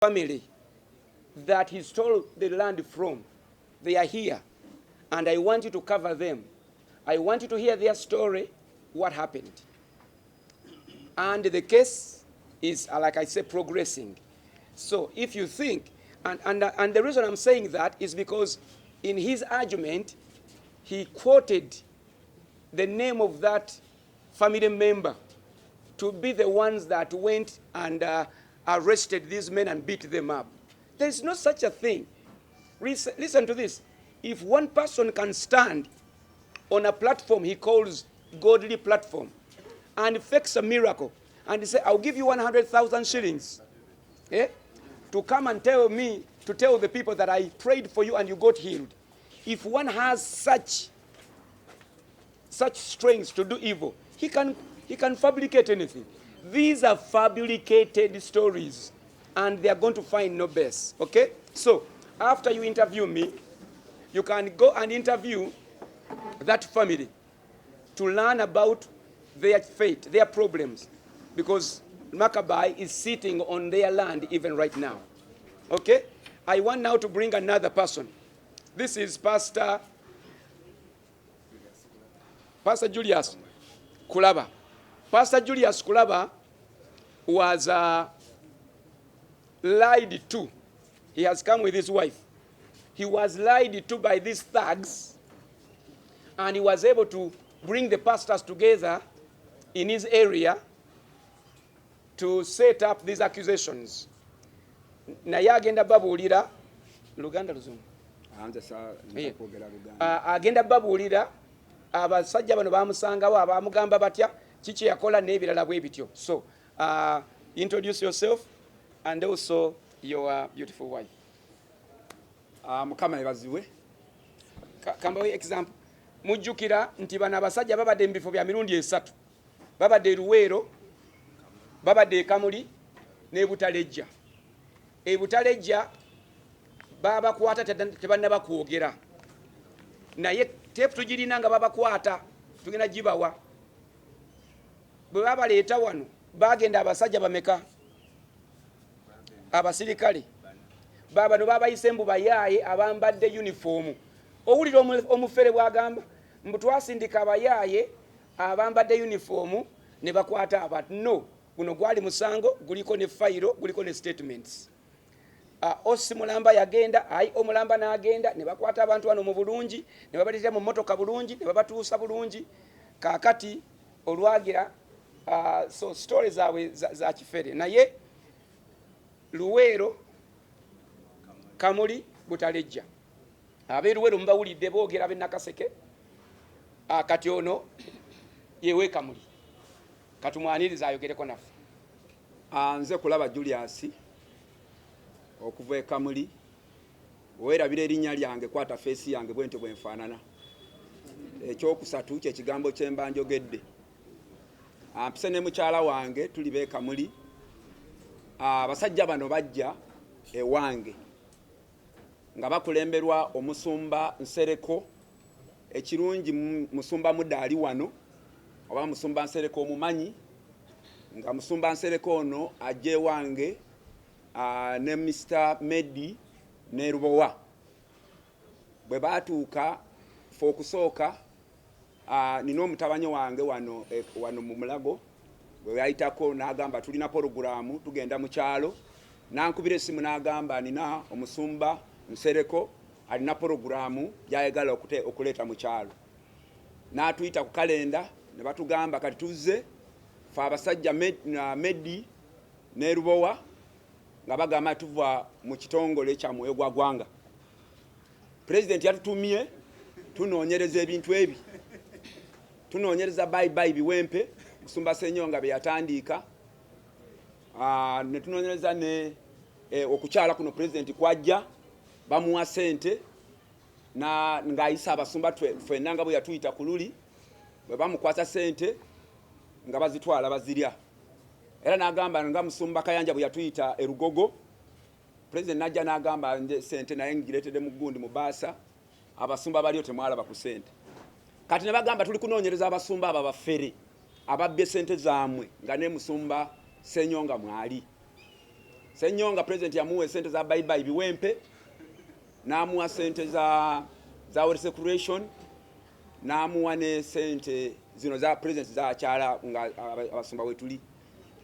family that he stole the land from. They are here, and I want you to cover them. I want you to hear their story, what happened. And the case is, like I said, progressing. So if you think, and the reason I'm saying that is because in his argument, he quoted the name of that family member to be the ones that went and arrested these men and beat them up. There is no such a thing. Listen to this. If one person can stand on a platform he calls godly platform and fakes a miracle and say, I'll give you 100,000 shillings to come and tell me, to tell the people that I prayed for you and you got healed. If one has such strength to do evil, he can fabricate anything. These are fabricated stories, and they are going to find no base. Okay? So, after you interview me, you can go and interview that family to learn about their fate, their problems, because Maccabi is sitting on their land even right now. Okay? I want now to bring another person. This is Pastor Julius Kulaba. Pastor Julius Kulaba was lied to. He has come with his wife. He was lied to by these thugs, and he was able to bring the pastors together in his area to set up these accusations. Naye agenda babuulira luganda luzungu. Agenda babuulira abasajja bano bamusangawo abamugamba batya kiki yakola n'ebirala bwe bityo. So introduce yourself and also your beautiful wife. Mukama ebaziwe. Kambawe example. Mujjukira nti bano abasajja babadde mu bifo bya mirundi esatu. Babadde Luweero, babadde Kamuli ne Butalejja. Butalejja babakwata tebannaba kwogera. Naye tepu tugirina nga babakwata tugenda gibawa. Bwe babaleeta wano bagenda abasajja bameka abasirikale bano babayise embu bayaaye abambadde uniform. Owulira omufere bwagamba mbu twasindika abayaaye abambadde uniform ne bakwata abantu. No, guno gwali musango, guliko ne fayiro, guliko ne statements. Osi Mulamba yagenda, Omulamba n'agenda ne bakwata abantu wano mu bulungi, ne babaleetera mu motoka bulungi, ne babatuusa bulungi. Kaakati olwagira so stories zaabwe za kifere. Naye Luweero, Kamuli, Butalejja. Abeeruweero mubawulidde boogera ab'e Nakaseke. Kati ono yewe Kamuli. Katumwaniriza ayogereko naffe. Nze Kulaba Julius okuva e Kamuli. Weerabira erinnya lyange kwata feesi yange bwentyo bwenfaanana. Ekyokusatu ky'ekigambo kye mba njogedde. Mpise ne mukyala wange tuli be Kamuli. Abasajja bano bajja ewange nga bakulemberwa omusumba Nsereko. Ekirungi musumba mudde ali wano oba musumba Nsereko omumanyi nga musumba Nsereko ono ajje wange ne Mr. Medi ne Rubowa. Bwe batuuka fe okusooka nina omutabani wange wano mu Mulago bwe yayitako n'agamba tulina porogulaamu tugenda mu kyalo. Nankubira essimu n'agamba nina omusumba Nsereko alina porogulaamu gy'ayagala okuleeta mu kyalo. N'atuyita ku kalenda ne batugamba kati tuzze fe abasajja Medi ne Rubowa nga bagamba tuva mu kitongole kya Mwoyo gwa Ggwanga. President yatutumye tunoonyereza ebintu ebi. Tunoonyereza bye biwempe Musumba Ssenyonga bye yatandiika. Ne tunoonyereza ne okukyala kuno President kwajja bamuwa ssente ng'ayisa abasumba ffenna nga bwe yatuyita ku luli bwe bamukwasa ssente nga bazitwala bazirya. Era n'agamba nga Musumba Kayanja bwe yatuyita e Rugogo. President n'ajja n'agamba nje ssente naye ngireetedde mu gundi mu baasa abasumba baliyo temwalaba ku ssente. Kati ne bagamba tuli kunoonyereza abasumba abo Bafeere ababbye ssente zaamwe nga ne Musumba Ssenyonga mwali. Ssenyonga president yamuwa sente za bye biwempe namuwa sente za World Circulation namuwa ne sente zino za president za kyala nga abasumba wetuli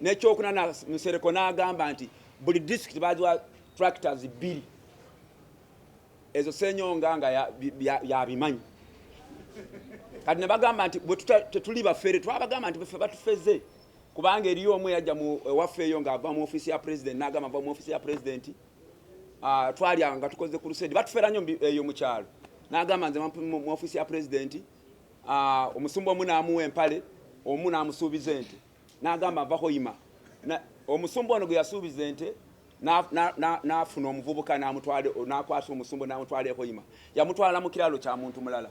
nekyokuna na Musereko n'agamba nti buli district baziwa tractors 2 ezo Ssenyonga nga yabimanyi kati ne bagamba nti bwe tetuli Bafeere twabagamba nti baffe batufeze kubanga eriyo omwe yajja mu wafeeyo nga ava mu ofisi ya president n'agamba ava mu ofisi ya president twalya nga tukoze ku lusedi batufera nnyo eyo mu kyalo n'agamba nze mu ofisi ya president omusumba omu n'amuwa empale omu n'amusuubiza ente n'agamba nvako yima omusumba ono gwe yasuubiza ente n'afuna omuvubuka n'akwasa omusumba n'amutwaleko yima yamutwala mu kiralo kya muntu mulala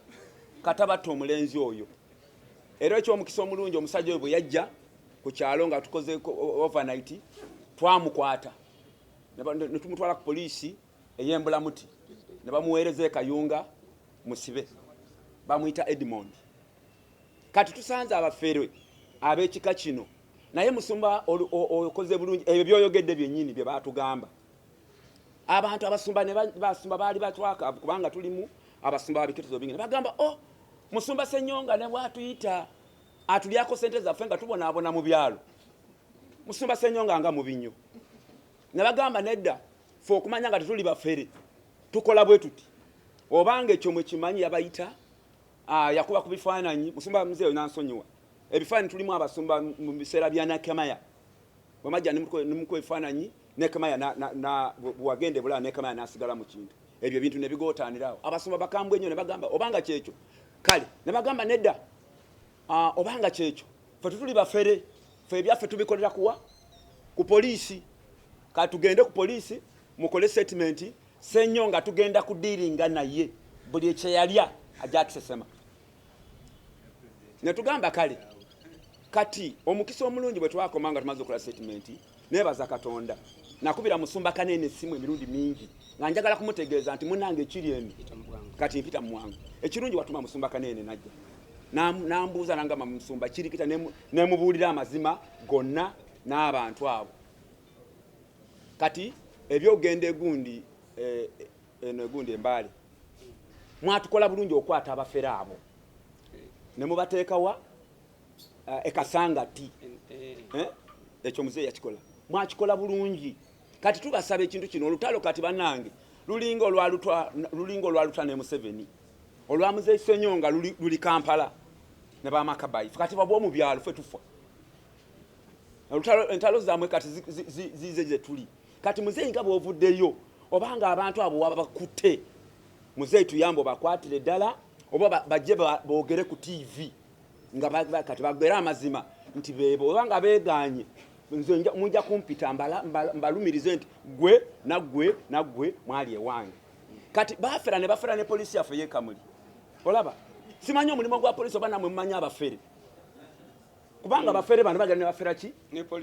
katabatta omulenzi oyo era ekyomukisa omulungi omusajja oyo bwe yajja ku kyalo nga tukoze overnight twamukwata ne tumutwala ku poliisi ey'Embulamuti ne bamuweereza e Kayunga musibe bamuyita Edmond kati tusanze Abafeere ab'ekika kino naye musumba okoze bulungi ebyo byoyogedde byennyini bye batugamba abantu abasumba ne basumba baali batwakavu kubanga tulimu abasumba babiketezo bingi ne bagamba musumba Ssenyonga ne bwatuyita atulyako sente zaffe nga tubonaabona mu byalo musumba Ssenyonga nga mu binyo ne bagamba nedda fe okumanya nga tetuli Bafeere tukola bwe tuti obanga ekyo mwe kimanyi yabayita yakuba ku bifaananyi musumba muzeo nansonyiwa ebifaananyi tulimu abasumba mu biseera bya Nekemaya bwamajja nimukuba ebifaananyi Nekemaya bwagende bulala Nekemaya nasigala mu kintu ebyo ebintu ne bigootaanirawo abasumba bakambwe ennyo ne bagamba obanga kyekyo kale ne bagamba nedda obanga kyekyo fe tutuli Bafeere fe ebyaffe tubikolera kuwa ku poliisi ka tugende ku poliisi mukole statement Ssenyonga tugenda kudiringa naye buli ekyeyalya ajja tusesema ne tugamba kale kati omukisa omulungi bwe twakomanga tumaze okukola statement nebaza Katonda nakubira musumba Kanene simu emirundi mingi nga njagala kumutegeeza nti munange ekiri eno kati mpita mu mwangu ekirungi watuma musumba Kanene najja nambuuza nangamba musumba kirikita nemubuulira amazima gonna n'abantu abo kati ebyogende gundi egundi Embaale mwatukola bulungi okwata Abafeere abo ne mubateekawa ekasangati ekyo muzeeyi yakikola mwakikola bulungi kati tubasaba ekintu kino olutalo kati bannange lulinga olwaluta ne MUSEVENI olwa muzeeyi Ssenyonga luli Kampala ne bamakabayi kati babwo mu byalo ffe tufa entalo zammwe kati zize ze tuli kati muzeeyi nga bw'ovuddeyo obanga abantu abo waba bakutte muzeeyi tuyambo bakwatire ddala oba bajje boogere ku TV nga kati bagera amazima nti bebo obanga beeganye nze mujja kumpita mbalumirize nti gwe naggwe mwali ewange kati bafera ne poliisi yaffe yekamuli olaba simanyi omulimu gwa poliisi oba namwe mumanyi Abafeere kubanga Abafeere bano bagenda ne bafera ki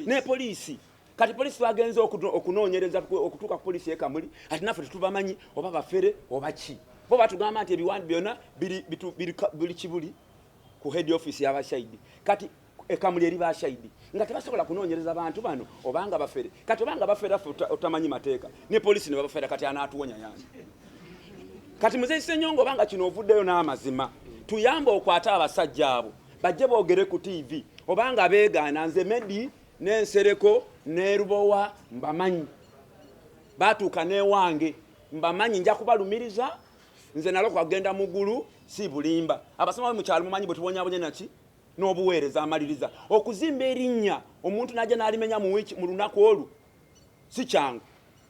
ne poliisi kati poliisi bagenze okunoonyereza okutuuka ku poliisi yekamuli ati naffe tetubamanyi oba Bafeere oba ki bo batugamba nti ebiwandi byonna buli kibuli ku head office y'abashahidi kati ekamuli eri bashahidi nga tebasobola kunoonyereza abantu bano obanga Bafeere kati obanga Bafeere otamanyi mateeka ne poliisi ne Bafeere kati anaatuwonya yange kati muzeeyi Ssenyonga obanga kino ovuddeyo n'amazima tuyamba okwata abasajja abo bajje boogere ku TV obanga beegaana nze Medi n'Ensereko ne Rubowa mbamanyi batuuka n'ewange mbamanyi nja kubalumiriza nze nalo kwagenda muggulu si bulimba abasoma mu kyalo mumanyi bwe tubonyaabonye naki n'obuweereza amaliriza okuzimba erinnya omuntu najja n'alimenya mu wiki mu lunaku olu si kyangu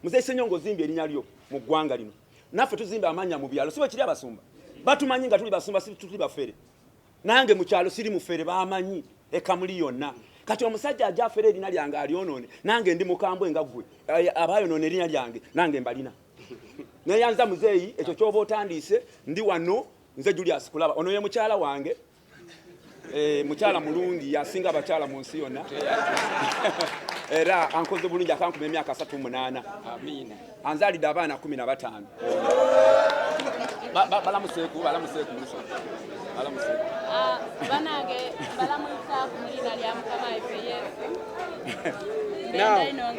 muzeeyi Ssenyonga ozimba erinnya lyo mu ggwanga lino naffe tuzimba amanya mu byalo si bwe kiri abasumba batumanyi nga tuli basumba si tuli Bafeere nange mu kyalo siri Mufeere bamanyi ekamuli yonna kati omusajja ajja afere erinnya lyange alyonoone nange ndi mukambwe nga ggwe abayonoona erinnya lyange nange mbalina neyanza muzeeyi ekyo kyoba otandiise ndi wano nze Julius kulaba ono ye mukyala wange mukyala mulungi yasinga abakyala mu nsi yonna era ankoze bulungi akankuma emyaka 38 amina anzalidde abaana 15 balamuseeku banange balamuisa ku mulina lya Mukama Yesu Now,